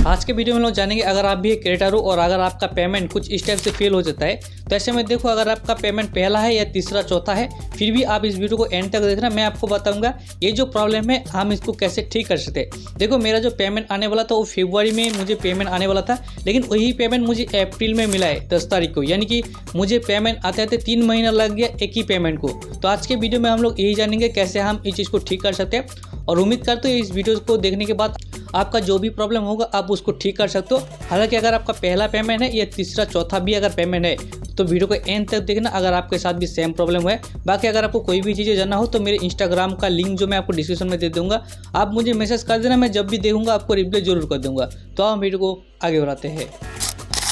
आज के वीडियो में लोग जानेंगे अगर आप भी एक क्रिएटर हो और अगर आपका पेमेंट कुछ इस टाइप से फेल हो जाता है तो ऐसे में देखो अगर आपका पेमेंट पहला है या तीसरा चौथा है फिर भी आप इस वीडियो को एंड तक देखना। मैं आपको बताऊंगा ये जो प्रॉब्लम है हम इसको कैसे ठीक कर सकते हैं। देखो मेरा जो पेमेंट आने वाला था वो फरवरी में मुझे पेमेंट आने वाला था, लेकिन वही पेमेंट मुझे अप्रैल में मिला है 10 तारीख को, यानी कि मुझे पेमेंट आते आते 3 महीना लग गया एक ही पेमेंट को। तो आज के वीडियो में हम लोग यही जानेंगे कैसे हम इस चीज़ को ठीक कर सकते हैं और उम्मीद करते हो इस वीडियो को देखने के बाद आपका जो भी प्रॉब्लम होगा आप उसको ठीक कर सकते हो। हालांकि अगर आपका पहला पेमेंट है या तीसरा चौथा भी अगर पेमेंट है तो वीडियो को एंड तक देखना अगर आपके साथ भी सेम प्रॉब्लम है। बाकी अगर आपको कोई भी चीज़ें जानना हो तो मेरे इंस्टाग्राम का लिंक जो मैं आपको डिस्क्रिप्शन में दे दूंगा, आप मुझे मैसेज कर देना, मैं जब भी देखूंगा आपको रिप्लाई जरूर कर दूंगा। तो हम वीडियो को आगे बढ़ाते हैं।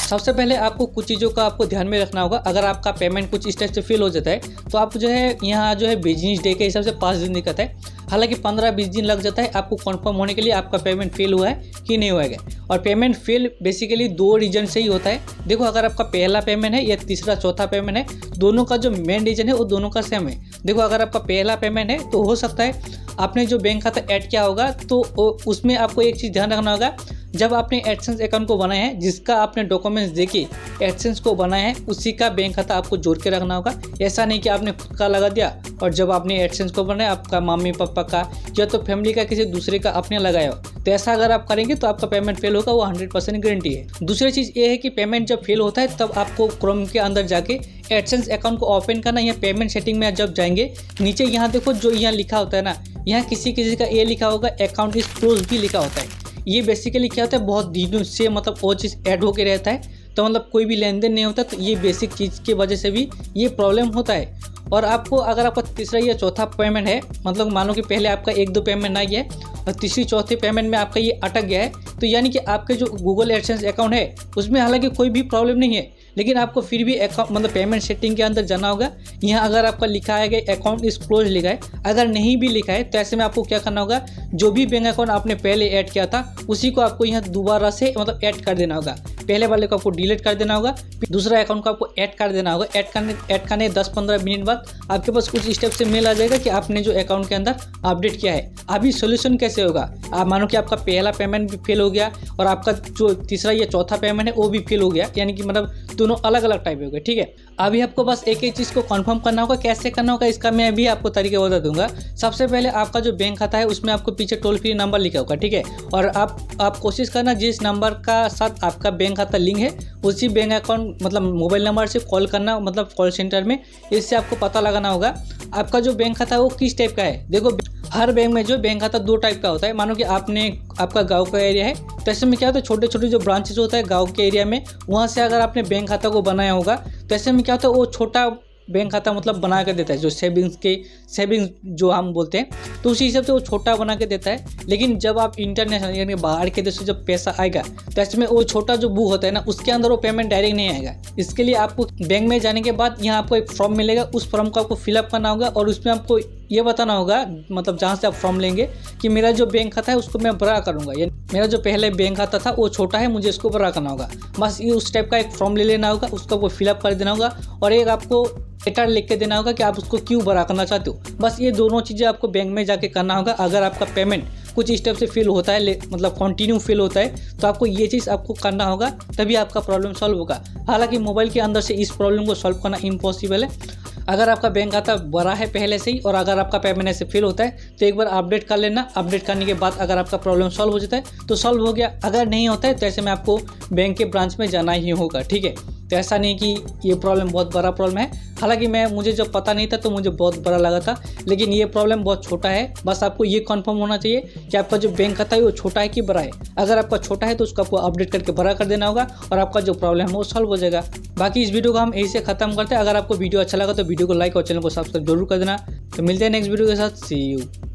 सबसे पहले आपको कुछ चीज़ों का आपको ध्यान में रखना होगा। अगर आपका पेमेंट कुछ इस टाइप से फेल हो जाता है तो आप जो है यहाँ जो है बिजनेस डे के हिसाब से 5 दिन दिखाता है, हालांकि 15-20 दिन लग जाता है आपको कंफर्म होने के लिए आपका पेमेंट फेल हुआ है कि नहीं हुआ है। और पेमेंट फेल बेसिकली 2 रीजन से ही होता है। देखो अगर आपका पहला पेमेंट है या तीसरा चौथा पेमेंट है, दोनों का जो मेन रीजन है वो दोनों का सेम है। देखो अगर आपका पहला पेमेंट है तो हो सकता है आपने जो बैंक खाता ऐड किया होगा तो उसमें आपको एक चीज़ ध्यान रखना होगा, जब आपने एडसेंस अकाउंट को बनाया है जिसका आपने डॉक्यूमेंट्स देके एडसेंस को बनाया है उसी का बैंक खाता आपको जोड़ के रखना होगा। ऐसा नहीं कि आपने खुद का लगा दिया और जब आपने एडसेंस को बनाया आपका मम्मी पापा का या तो फैमिली का किसी दूसरे का आपने लगाया हो, तो ऐसा अगर आप करेंगे तो आपका पेमेंट फेल होगा, वो 100% गारंटी है। दूसरी चीज़ ये है कि पेमेंट जब फेल होता है तब आपको क्रोम के अंदर जाके एडसेंस अकाउंट को ओपन करना। या पेमेंट सेटिंग में जब जाएंगे नीचे यहाँ देखो जो यहाँ लिखा होता है ना, यहाँ किसी किसी का ये लिखा होगा अकाउंट इज क्लोज भी लिखा होता है। ये बेसिकली क्या होता है, बहुत दिनों से मतलब वो चीज़ ऐड होके रहता है तो मतलब कोई भी लेन देन नहीं होता, तो ये बेसिक चीज़ की वजह से भी ये प्रॉब्लम होता है। और आपको अगर आपका तीसरा या चौथा पेमेंट है, मतलब मानो कि पहले आपका 1-2 पेमेंट आ गया है और तीसरी चौथे पेमेंट में आपका ये अटक गया है, तो यानी कि आपके जो गूगल एडसेंस अकाउंट है उसमें हालांकि कोई भी प्रॉब्लम नहीं है, लेकिन आपको फिर भी अकाउंट मतलब पेमेंट सेटिंग के अंदर जाना होगा। यहाँ अगर आपका लिखा है कि अकाउंट इज क्लोज लिखा है, अगर नहीं भी लिखा है तो ऐसे में आपको क्या करना होगा, जो भी बैंक अकाउंट आपने पहले ऐड किया था उसी को आपको यहाँ दोबारा से मतलब ऐड कर देना होगा। पहले वाले को आपको डिलीट कर देना होगा, फिर दूसरा अकाउंट को आपको ऐड कर देना होगा। ऐड करने 10-15 मिनट बाद आपके पास कुछ स्टेप से मेल आ जाएगा कि आपने जो अकाउंट के अंदर अपडेट किया है। अभी सोल्यूशन कैसे होगा, आप मानो कि आपका पहला पेमेंट भी फेल हो गया और आपका जो तीसरा या चौथा पेमेंट है वो भी फेल हो गया, यानी कि मतलब दोनों अलग अलग टाइप हो गए, ठीक है। अभी आपको बस एक ही चीज़ को कंफर्म करना होगा, कैसे करना होगा इसका मैं भी आपको तरीका बता दूंगा। सबसे पहले आपका जो बैंक खाता है उसमें आपको पीछे टोल फ्री नंबर लिखा होगा, ठीक है। और आप कोशिश करना जिस नंबर का साथ आपका बैंक खाता लिंक है उसी बैंक अकाउंट मतलब मोबाइल नंबर से कॉल करना, मतलब कॉल सेंटर में। इससे आपको पता लगाना होगा आपका जो बैंक खाता है वो किस टाइप का है। देखो हर बैंक में जो बैंक खाता 2 टाइप का होता है। मानो कि आपका गांव का एरिया है तो ऐसे में क्या होता है, छोटे छोटे जो ब्रांचेस होता है गांव के एरिया में, वहाँ से अगर आपने बैंक खाता को बनाया होगा तो ऐसे में क्या होता है, वो छोटा बैंक खाता मतलब बना के देता है, जो सेविंग्स जो हम बोलते हैं, तो उसी हिसाब से वो छोटा बना के देता है। लेकिन जब आप इंटरनेशनल यानी बाहर के देश से जब पैसा आएगा तो ऐसे में वो छोटा जो बुक होता है ना उसके अंदर वो पेमेंट डायरेक्ट नहीं आएगा। इसके लिए आपको बैंक में जाने के बाद यहाँ आपको एक फॉर्म मिलेगा, उस फॉर्म को आपको फिलअप करना होगा और उसमें आपको ये बताना होगा, मतलब जहाँ से आप फॉर्म लेंगे कि मेरा जो बैंक खाता है उसको मैं बड़ा करूँगा, या मेरा जो पहले बैंक खाता था वो छोटा है मुझे इसको बड़ा करना होगा। बस ये उस टाइप का एक फॉर्म ले लेना होगा, उसको आपको फिलअप कर देना होगा और एक आपको लेटर लिख के देना होगा कि आप उसको क्यों बड़ा करना चाहते हो। बस ये दोनों चीज़ें आपको बैंक में जाके करना होगा। अगर आपका पेमेंट कुछ स्टेप से फेल होता है, मतलब कंटिन्यू फेल होता है, तो आपको ये चीज़ आपको करना होगा, तभी आपका प्रॉब्लम सॉल्व होगा। हालांकि मोबाइल के अंदर से इस प्रॉब्लम को सॉल्व करना इम्पॉसिबल है। अगर आपका बैंक खाता बड़ा है पहले से ही और अगर आपका पेमेंट ऐसे फेल होता है तो एक बार अपडेट कर लेना। अपडेट करने के बाद अगर आपका प्रॉब्लम सॉल्व हो जाता है तो सॉल्व हो गया, अगर नहीं होता है तो ऐसे में आपको बैंक के ब्रांच में जाना ही होगा, ठीक है। तो ऐसा नहीं कि ये प्रॉब्लम बहुत बड़ा प्रॉब्लम है। हालांकि मुझे जब पता नहीं था तो मुझे बहुत बड़ा लगा था, लेकिन ये प्रॉब्लम बहुत छोटा है। बस आपको ये कंफर्म होना चाहिए कि आपका जो बैंक खाता है वो छोटा है कि बड़ा है। अगर आपका छोटा है तो उसको आपको अपडेट करके बड़ा कर देना होगा और आपका जो प्रॉब्लम है वो सॉल्व हो जाएगा। बाकी इस वीडियो को हम यही से खत्म करते हैं। अगर आपको वीडियो अच्छा लगा तो वीडियो को लाइक और चैनल को सब्सक्राइब जरूर कर देना। तो मिलते हैं नेक्स्ट वीडियो के साथ, सी यू।